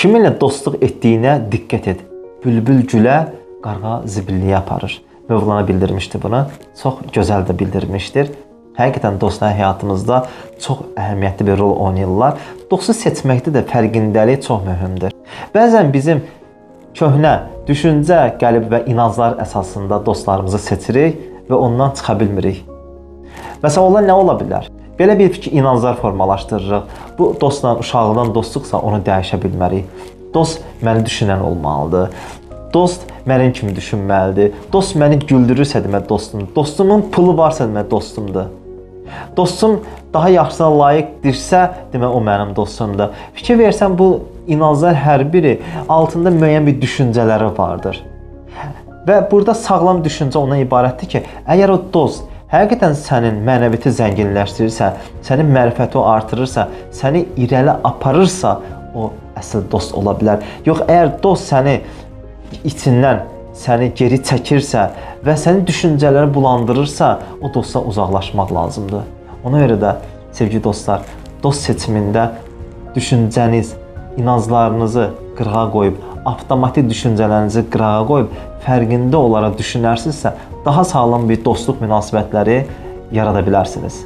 Kiminlə dostluq etdiyinə diqqət et. Bülbül gülə, qarğa zibilliyə aparır. Mövlana bildirmişdi bunu. Çox gözəl də bildirmişdir. Həqiqətən dostlar həyatımızda çox əhəmiyyətli bir rol oynayırlar. Dostu seçməkdə də fərqindəlik çox mühümdür. Bəzən bizim köhnə düşüncə, qəlb və inanclar əsasında dostlarımızı seçirik və ondan çıxa bilmirik. Məsələn, onlar nə ola bilər? Belə bir fikir, inanclar formalaşdırırıq. Bu dostla uşaqlıqdan dostluqsa onu dəyişə bilmərik. Dost məni düşünən olmalıdır. Dost mənim kimi düşünməlidir. Dost məni güldürürsə demək dostumdur. Dostumun pulu varsa demək dostumdur. Dostum daha yaxşısına layiqdirsə demək o mənim dostumdur. Fikir versən bu inanclar hər biri altında müəyyən bir düşüncələri vardır. Və burada sağlam düşüncə ondan ibarətdir ki, əgər o dost həqiqətən sənin mənəviyyatı zənginləşdirirsə, sənin mərifəti artırırsa, səni irəli aparırsa, o əsl dost ola bilər. Yox, əgər dost səni içindən səni geri çəkirsə və sənin düşüncələri bulandırırsa, o dostdan uzaqlaşmaq lazımdır. Ona görə də sevgili dostlar, dost seçimində düşüncəniz, inanclarınızı qırağa qoyub, avtomatik düşüncələrinizi qırağa qoyub, fərqində olaraq düşünərsinizsə, daha sağlam bir dostluq münasibətləri yarada bilərsiniz.